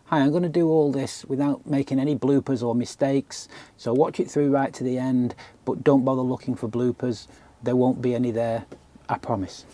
Hi, I'm going to do all this without making any bloopers or mistakes, so watch it through right to the end, but don't bother looking for bloopers. There won't be any there, I promise.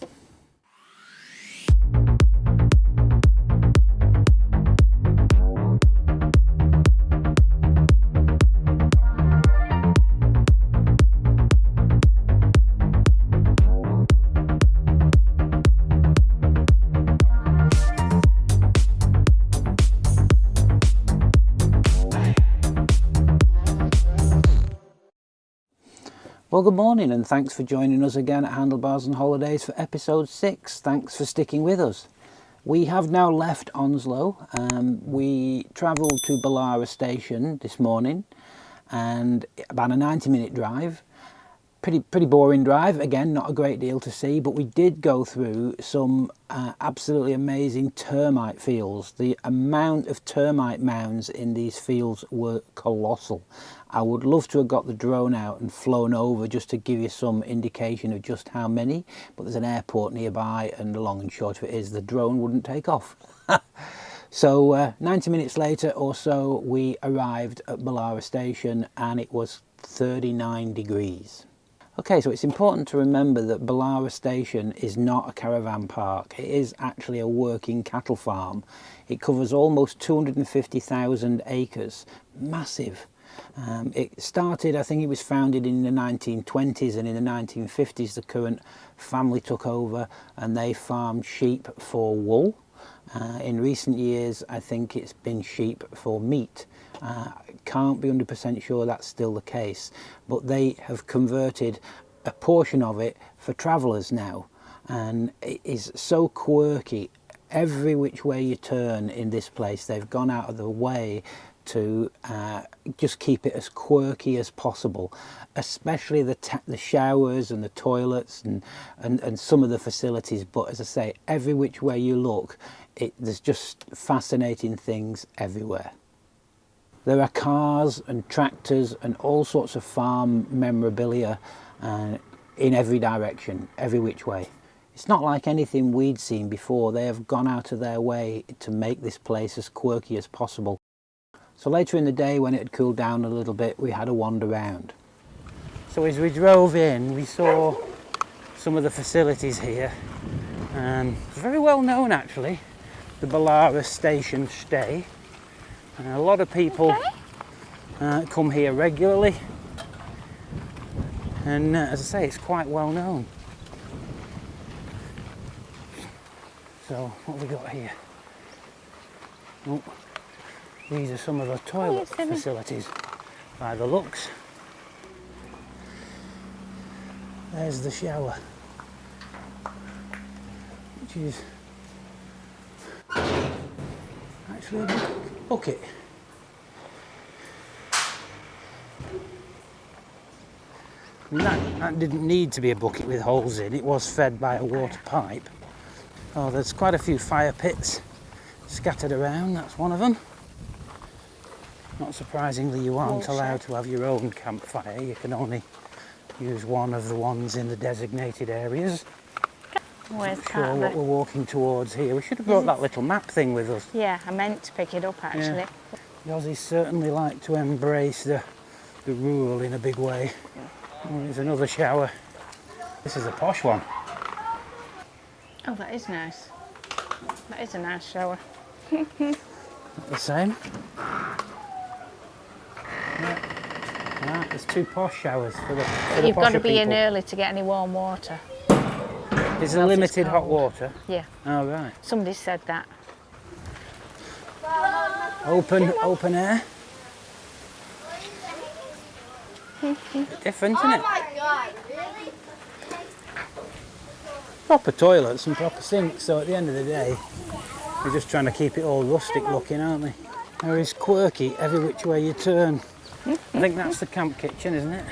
Well, good morning and thanks for joining us again at Handlebars and Holidays for episode 6. Thanks for sticking with us. We have now left Onslow. We travelled to Ballara station this morning and about a 90-minute drive. Pretty boring drive, again, not a great deal to see, but we did go through some absolutely amazing termite fields. The amount of termite mounds in these fields were colossal. I would love to have got the drone out and flown over just to give you some indication of just how many, but there's an airport nearby and the long and short of it is the drone wouldn't take off. So 90 minutes later or so we arrived at Ballara station and it was 39 degrees. Okay, so it's important to remember that Ballara station is not a caravan park. It is actually a working cattle farm. It covers almost 250,000 acres. Massive. It started, I think it was founded in the 1920s, and in the 1950s the current family took over and they farmed sheep for wool. In recent years I think it's been sheep for meat. Can't be 100% sure that's still the case, but they have converted a portion of it for travellers now, and it is so quirky. Every which way you turn in this place they've gone out of the way to just keep it as quirky as possible, especially the showers and the toilets and some of the facilities. But as I say, every which way you look, there's just fascinating things everywhere. There are cars and tractors and all sorts of farm memorabilia in every direction, every which way. It's not like anything we'd seen before. They have gone out of their way to make this place as quirky as possible. So later in the day, when it had cooled down a little bit, we had a wander round. So as we drove in, we saw some of the facilities here. It's very well known actually, the Ballara station stay. A lot of people come here regularly, and as I say, it's quite well known. So what have we got here? Oh, these are some of the toilet facilities by the looks. There's the shower, which is actually a bucket. And that didn't need to be a bucket with holes in. It was fed by a water pipe. Oh, there's quite a few fire pits scattered around. That's one of them. Not surprisingly, you aren't allowed to have your own campfire. You can only use one of the ones in the designated areas. Where's Not sure what we're walking towards here. We should have brought that little map thing with us. Yeah, I meant to pick it up actually. Yeah. The Aussies certainly like to embrace the rural in a big way. Oh, there's another shower. This is a posh one. Oh, that is nice. That is a nice shower. Not the same. Yeah, there's two posh showers for the You've got to be people. in early to get any warm water. Is there limited hot water? Yeah. Oh, right. Somebody said that. Open air. Different, isn't it? Oh my god, really? Proper toilets and proper sinks, so at the end of the day, we're just trying to keep it all rustic looking, aren't we? There is quirky every which way you turn. I think that's the camp kitchen, isn't it?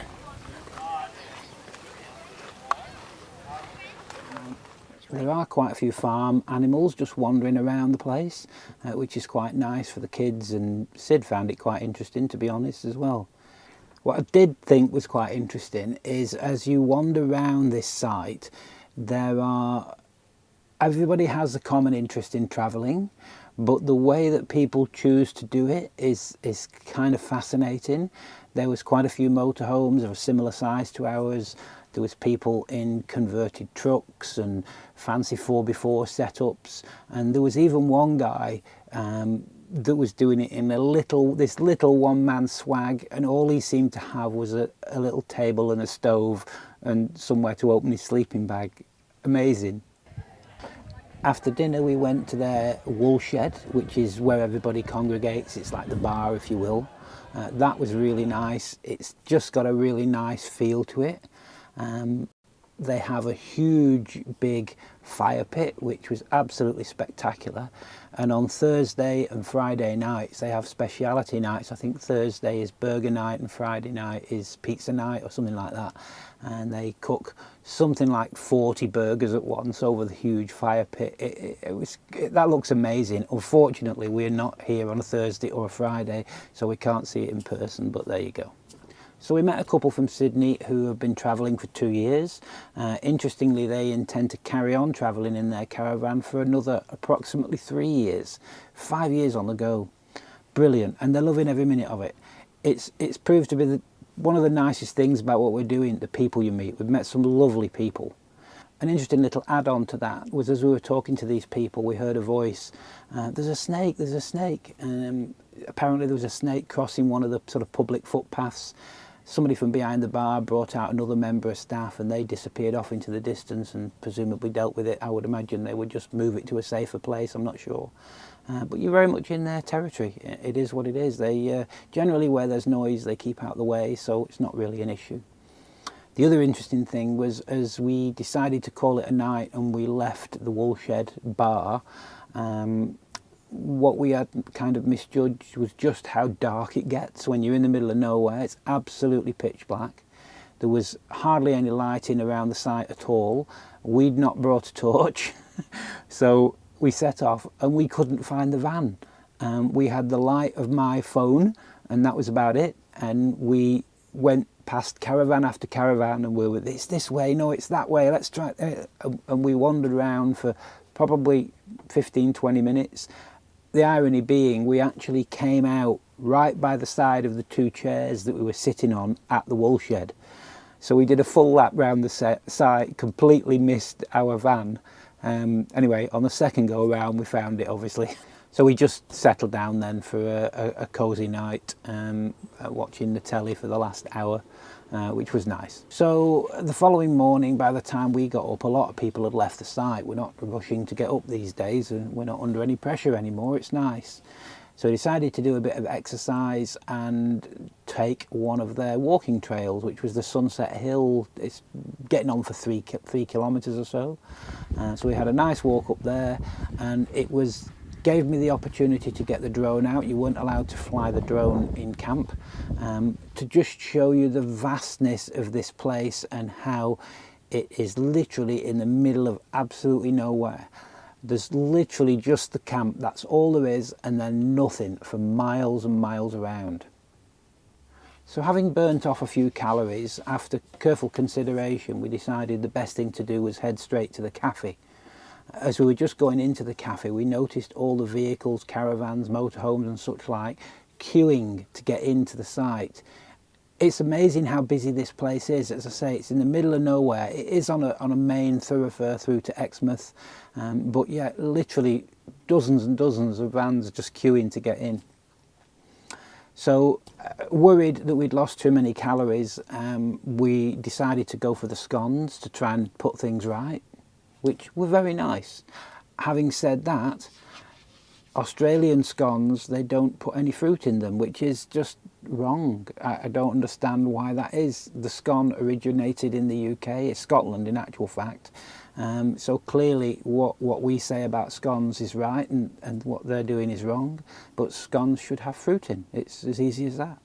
There are quite a few farm animals just wandering around the place, which is quite nice for the kids, and Sid found it quite interesting, to be honest, as well. What I did think was quite interesting is as you wander around this site, everybody has a common interest in travelling, but the way that people choose to do it is kind of fascinating. There was quite a few motorhomes of a similar size to ours. There was people in converted trucks and fancy 4x4 setups, and there was even one guy that was doing it in this little one-man swag, and all he seemed to have was a little table and a stove and somewhere to open his sleeping bag. Amazing. After dinner we went to their wool shed, which is where everybody congregates. It's like the bar, if you will. That was really nice. It's just got a really nice feel to it. They have a huge big fire pit, which was absolutely spectacular, and on Thursday and Friday nights they have speciality nights. I think Thursday is burger night and Friday night is pizza night or something like that, and they cook something like 40 burgers at once over the huge fire pit. That looks amazing. Unfortunately we're not here on a Thursday or a Friday, so we can't see it in person, but there you go. So we met a couple from Sydney who have been travelling for 2 years. Interestingly, they intend to carry on travelling in their caravan for another approximately 3 years. 5 years on the go. Brilliant, and they're loving every minute of it. It's proved to be one of the nicest things about what we're doing, the people you meet. We've met some lovely people. An interesting little add-on to that was, as we were talking to these people, we heard a voice, there's a snake, there's a snake. Apparently there was a snake crossing one of the sort of public footpaths. Somebody from behind the bar brought out another member of staff, and they disappeared off into the distance and presumably dealt with it. I would imagine they would just move it to a safer place, I'm not sure. But you're very much in their territory. It is what it is. They generally, where there's noise, they keep out the way, so it's not really an issue. The other interesting thing was, as we decided to call it a night and we left the Woolshed bar, what we had kind of misjudged was just how dark it gets when you're in the middle of nowhere. It's absolutely pitch black. There was hardly any lighting around the site at all. We'd not brought a torch, so we set off and we couldn't find the van. We had the light of my phone and that was about it, and we went past caravan after caravan and we were, it's this way, no it's that way, let's try it. And we wandered around for probably 15-20 minutes. The irony being, we actually came out right by the side of the 2 chairs that we were sitting on at the Woolshed. So we did a full lap round the site, completely missed our van. Anyway, on the second go round we found it, obviously. So we just settled down then for a cosy night, watching the telly for the last hour, which was nice. So the following morning, by the time we got up, a lot of people had left the site. We're not rushing to get up these days, and we're not under any pressure anymore. It's nice. So I decided to do a bit of exercise and take one of their walking trails, which was the Sunset Hill. It's getting on for 3 kilometres or so. So we had a nice walk up there, and gave me the opportunity to get the drone out. You weren't allowed to fly the drone in camp, to just show you the vastness of this place and how it is literally in the middle of absolutely nowhere. There's literally just the camp, that's all there is, and then nothing for miles and miles around. So having burnt off a few calories, after careful consideration we decided the best thing to do was head straight to the cafe. As we were just going into the cafe, we noticed all the vehicles, caravans, motorhomes and such like queuing to get into the site. It's amazing how busy this place is. As I say, it's in the middle of nowhere. It is on a main thoroughfare through to Exmouth, but yeah, literally dozens and dozens of vans just queuing to get in. So worried that we'd lost too many calories, we decided to go for the scones to try and put things right, which were very nice. Having said that, Australian scones, they don't put any fruit in them, which is just wrong. I don't understand why that is. The scone originated in the UK, it's Scotland in actual fact. So clearly what we say about scones is right and what they're doing is wrong, but scones should have fruit in. It's as easy as that.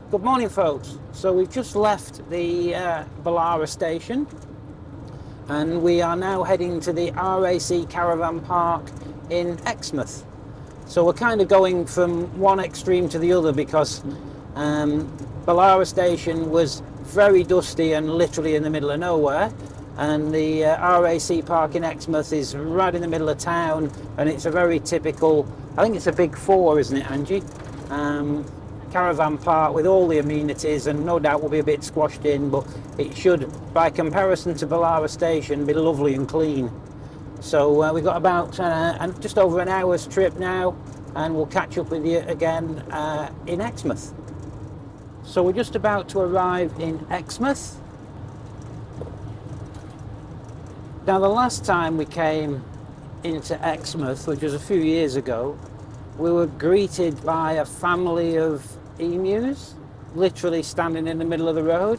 Good morning folks. So we've just left the Ballara station and we are now heading to the RAC Caravan Park in Exmouth. So we're kind of going from one extreme to the other because Ballara station was very dusty and literally in the middle of nowhere, And the RAC park in Exmouth is right in the middle of town, and it's a very typical, I think it's a big four, isn't it, Angie? Caravan park with all the amenities, and no doubt will be a bit squashed in, but it should, by comparison to Ballara Station, be lovely and clean. So we've got about just over an hour's trip now, and we'll catch up with you again in Exmouth. So we're just about to arrive in Exmouth. Now, the last time we came into Exmouth, which was a few years ago, we were greeted by a family of emus, literally standing in the middle of the road,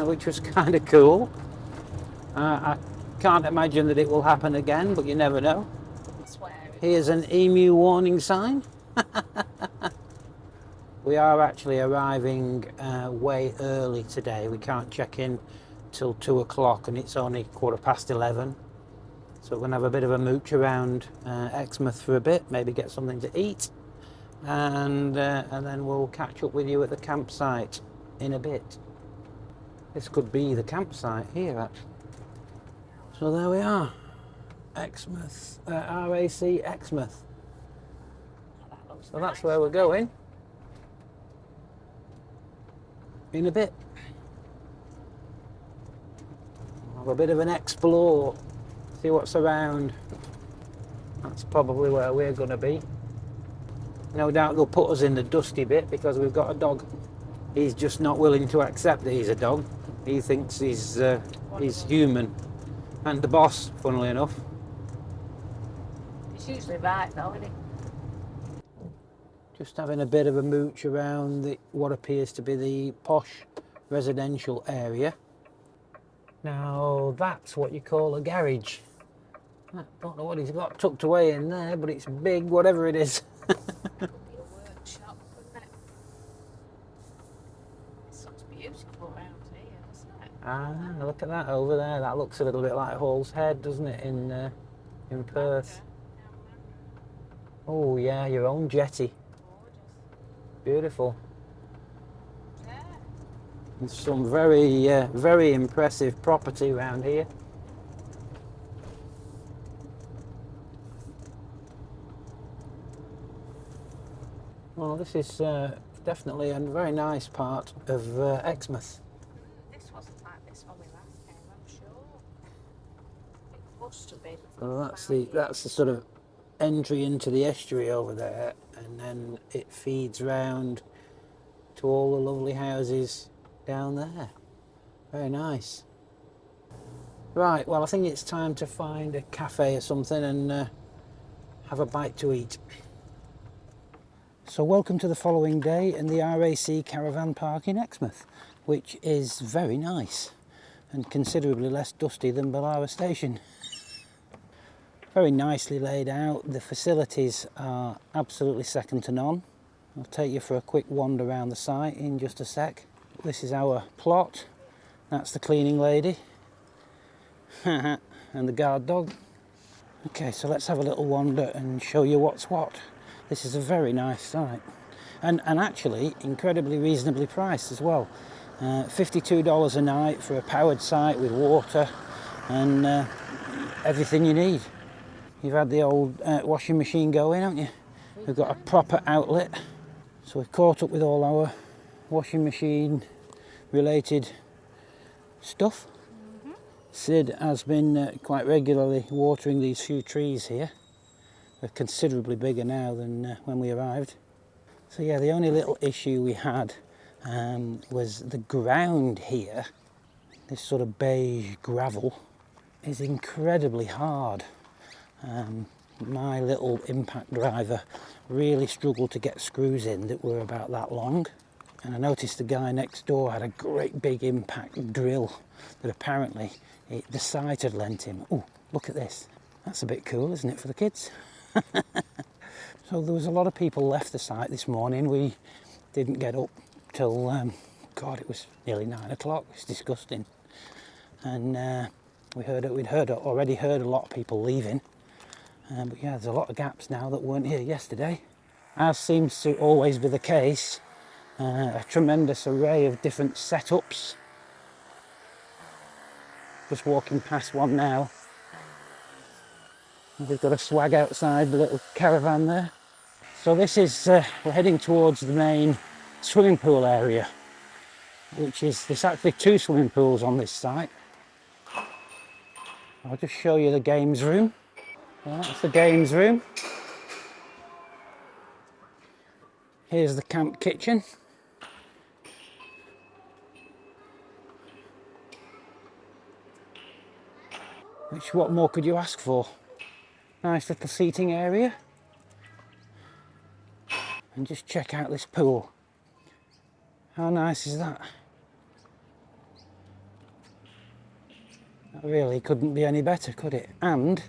which was kind of cool. I can't imagine that it will happen again, but you never know. Here's an emu warning sign. We are actually arriving way early today. We can't check in till 2 o'clock, and it's only 11:15. So we're going to have a bit of a mooch around Exmouth for a bit, maybe get something to eat, and then we'll catch up with you at the campsite in a bit. This could be the campsite here, actually. So there we are, Exmouth, RAC Exmouth. So that's where we're going in a bit. Have a bit of an explore, see what's around. That's probably where we're going to be. No doubt they'll put us in the dusty bit because we've got a dog. He's just not willing to accept that he's a dog. He thinks he's human. And the boss, funnily enough. It's usually right though, isn't it? Just having a bit of a mooch around what appears to be the posh residential area. Now that's what you call a garage. I don't know what he's got tucked away in there, but it's big, whatever it is. Could be a workshop, couldn't it? It's such beautiful around here, isn't it? Ah, look at that over there. That looks a little bit like Hall's Head, doesn't it, in Perth? Oh yeah, your own jetty. Beautiful. Yeah. There's some very impressive property around here. Well, this is definitely a very nice part of Exmouth. This wasn't like this when we last came, I'm sure. It must have been. So that's the sort of entry into the estuary over there, and then it feeds round to all the lovely houses down there. Very nice. Right, well, I think it's time to find a cafe or something and have a bite to eat. So welcome to the following day in the RAC Caravan Park in Exmouth, which is very nice and considerably less dusty than Ballara Station. Very nicely laid out. The facilities are absolutely second to none. I'll take you for a quick wander around the site in just a sec. This is our plot. That's the cleaning lady and the guard dog. Okay, so let's have a little wander and show you what's what. This is a very nice site, and actually incredibly reasonably priced as well. $52 a night for a powered site with water and everything you need. You've had the old washing machine going, haven't you? We've got a proper outlet. So we've caught up with all our washing machine related stuff. Sid has been quite regularly watering these few trees here. They're considerably bigger now than when we arrived. So yeah, the only little issue we had was the ground here. This sort of beige gravel is incredibly hard. My little impact driver really struggled to get screws in that were about that long. And I noticed the guy next door had a great big impact drill that apparently the site had lent him. Oh, look at this. That's a bit cool, isn't it, for the kids? So there was a lot of people left the site this morning. We didn't get up till, God, it was nearly 9 o'clock. It's disgusting. And we'd already heard a lot of people leaving. But yeah, there's a lot of gaps now that weren't here yesterday. As seems to always be the case, a tremendous array of different setups. Just walking past one now. They've got a swag outside the little caravan there. So this is, we're heading towards the main swimming pool area, which is, there's actually 2 swimming pools on this site. I'll just show you the games room. Well, that's the games room. Here's the camp kitchen. Which, what more could you ask for? Nice little seating area. And just check out this pool. How nice is that? That really couldn't be any better, could it? And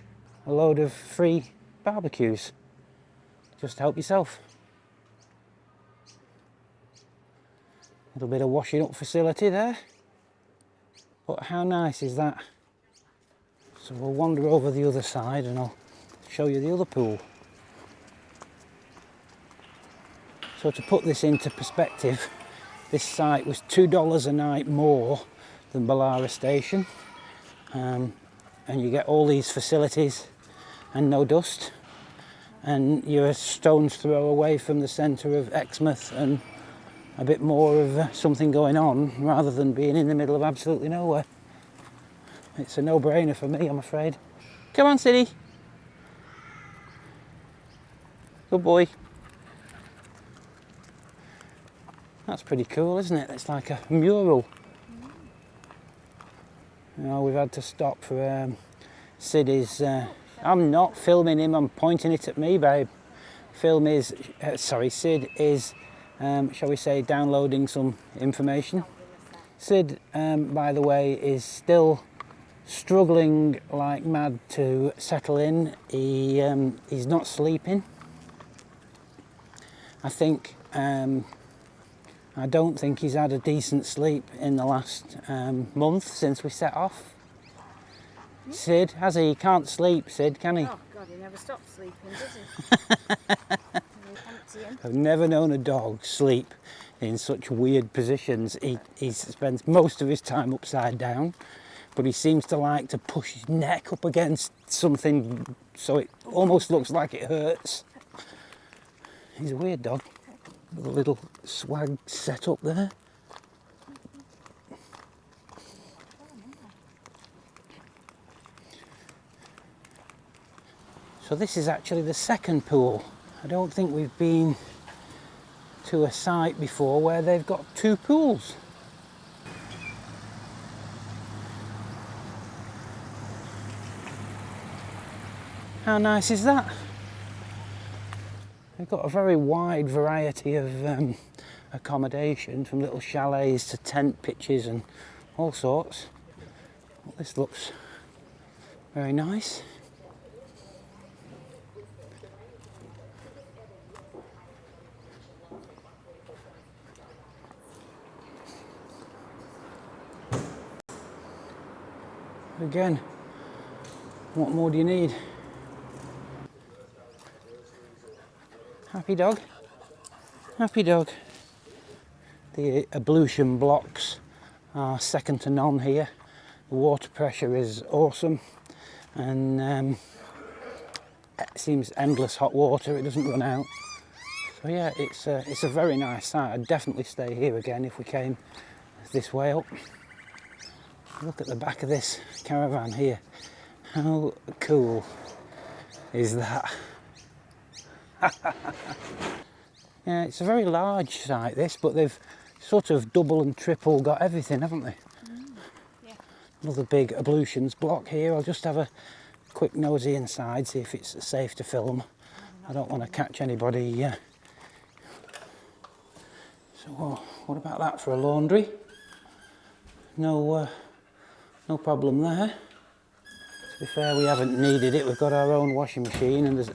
a load of free barbecues. Just help yourself. A little bit of washing up facility there. But how nice is that? So we'll wander over the other side and I'll show you the other pool. So to put this into perspective, this site was $2 a night more than Ballara Station. And you get all these facilities and no dust. And you're a stone's throw away from the centre of Exmouth and a bit more of something going on rather than being in the middle of absolutely nowhere. It's a no-brainer for me, I'm afraid. Come on, Siddy. Good boy. That's pretty cool, isn't it? It's like a mural. You know, we've had to stop for Siddy's... I'm not filming him, I'm pointing it at me, babe. Sid is, shall we say, downloading some information. Sid, by the way, is still struggling like mad to settle in. He's not sleeping. I don't think he's had a decent sleep in the last month since we set off. Sid, has he? He can't sleep, Sid, can he? Oh God, he never stops sleeping, does he? I've never known a dog sleep in such weird positions. He spends most of his time upside down, but he seems to like to push his neck up against something so it almost looks like it hurts. He's a weird dog. With a little swag set up there. So this is actually the second pool. I don't think we've been to a site before where they've got 2 pools. How nice is that? They've got a very wide variety of accommodation, from little chalets to tent pitches and all sorts. Well, this looks very nice. Again, what more do you need? Happy dog? Happy dog. The ablution blocks are second to none here. The water pressure is awesome, and it seems endless hot water, it doesn't run out. So yeah, it's a very nice site. I'd definitely stay here again if we came this way up. Look at the back of this caravan here. How cool is that? Yeah, it's a very large site this, but they've sort of double and triple got everything, haven't they? Yeah. Another big ablutions block here. I'll just have a quick nosy inside, see if it's safe to film. I don't want to catch anybody. So what about that for a laundry? No problem there. To be fair, we haven't needed it. We've got our own washing machine and there's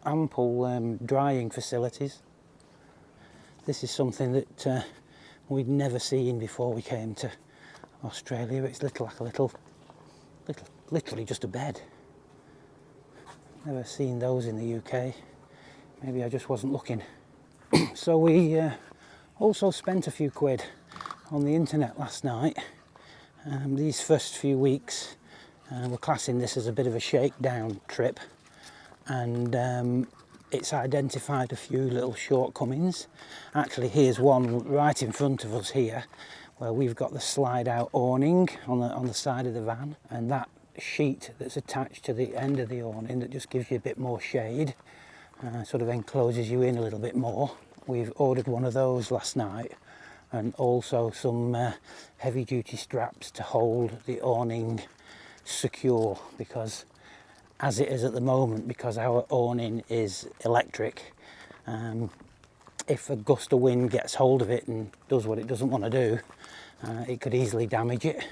ample drying facilities. This is something that we'd never seen before we came to Australia. It's literally just a bed. Never seen those in the UK. Maybe I just wasn't looking. So we also spent a few quid on the internet last night These first few weeks, we're classing this as a bit of a shakedown trip, and it's identified a few little shortcomings. Actually, here's one right in front of us here, where we've got the slide out awning on the side of the van, and that sheet that's attached to the end of the awning that just gives you a bit more shade, sort of encloses you in a little bit more. We've ordered one of those last night, and also some heavy duty straps to hold the awning secure, because as it is at the moment, because our awning is electric, if a gust of wind gets hold of it and does what it doesn't want to do, it could easily damage it.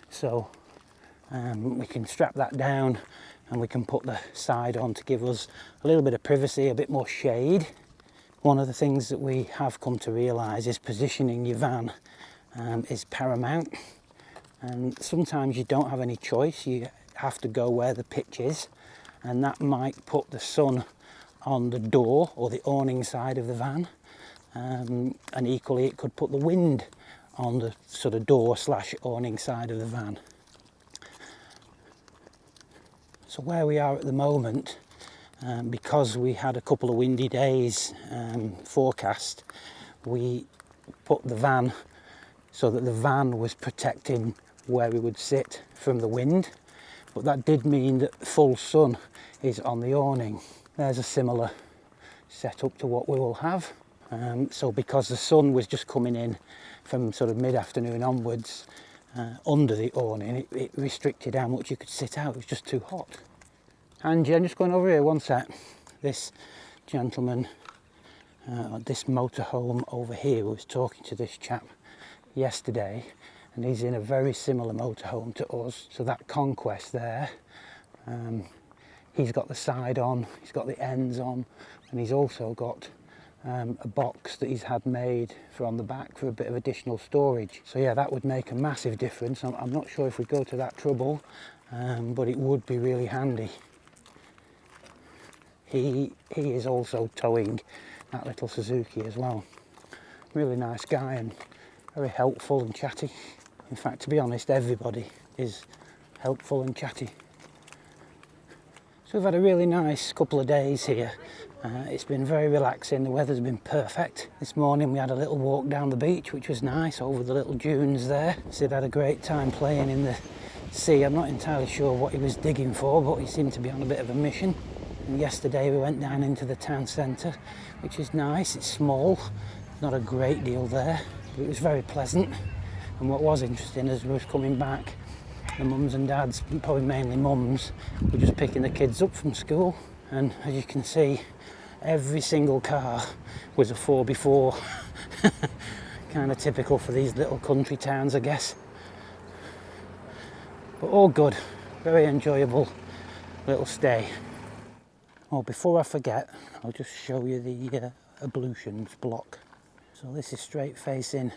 So we can strap that down, and we can put the side on to give us a little bit of privacy, a bit more shade. One of the things that we have come to realise is positioning your van is paramount, and sometimes you don't have any choice. You have to go where the pitch is, and that might put the sun on the door or the awning side of the van, and equally it could put the wind on the sort of door slash awning side of the van. So where we are at the moment, because we had a couple of windy days forecast, we put the van so that the van was protecting where we would sit from the wind, but that did mean that full sun is on the awning. There's a similar setup to what we will have. So because the sun was just coming in from sort of mid-afternoon onwards under the awning, it restricted how much you could sit out. It was just too hot. Angie, I'm just going over here one sec. This gentleman at this motorhome over here was talking to this chap yesterday, and he's in a very similar motorhome to us. So that Conquest there, he's got the side on, he's got the ends on, and he's also got a box that he's had made for on the back for a bit of additional storage. So yeah, that would make a massive difference. I'm not sure if we go to that trouble, but it would be really handy. He is also towing that little Suzuki as well. Really nice guy and very helpful and chatty. In fact, to be honest, everybody is helpful and chatty. So we've had a really nice couple of days here. It's been very relaxing, the weather's been perfect. This morning we had a little walk down the beach, which was nice, over the little dunes there. Sid had a great time playing in the sea. I'm not entirely sure what he was digging for, but he seemed to be on a bit of a mission. And yesterday we went down into the town centre, which is nice. It's small, not a great deal there, but it was very pleasant. And what was interesting as we were coming back, the mums and dads, probably mainly mums, were just picking the kids up from school. And as you can see, every single car was a 4x4. Kind of typical for these little country towns, I guess. But all good, very enjoyable little stay. Oh, before I forget, I'll just show you the ablutions block. So this is straight facing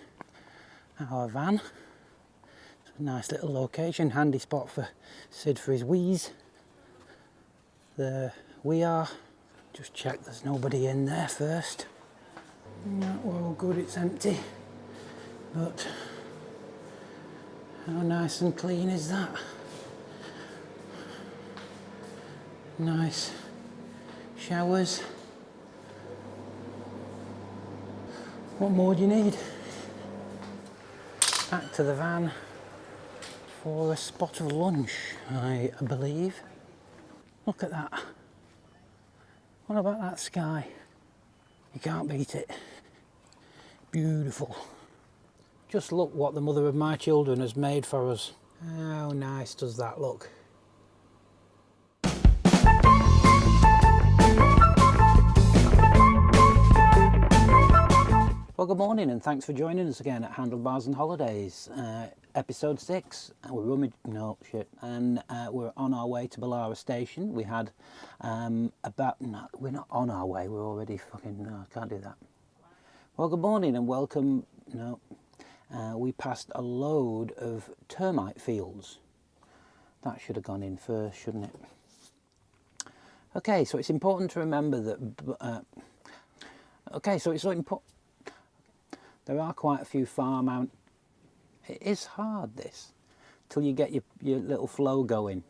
our van. It's a nice little location, handy spot for Sid for his wheeze. There we are. Just check there's nobody in there first. Yeah, well, good, it's empty. But how nice and clean is that? Nice showers. What more do you need? Back to the van for a spot of lunch, I believe. Look at that. What about that sky? You can't beat it. Beautiful. Just look what the mother of my children has made for us. How nice does that look? Well, good morning and thanks for joining us again at Handlebars and Holidays, episode 6. And we're on our way to Ballara station. We had we're not on our way, we're already no, I can't do that. Well, good morning and welcome. We passed a load of termite fields. That should have gone in first, shouldn't it? Okay, so it's important to remember that. There are quite a few farm out. It is hard, this. till you get your little flow going.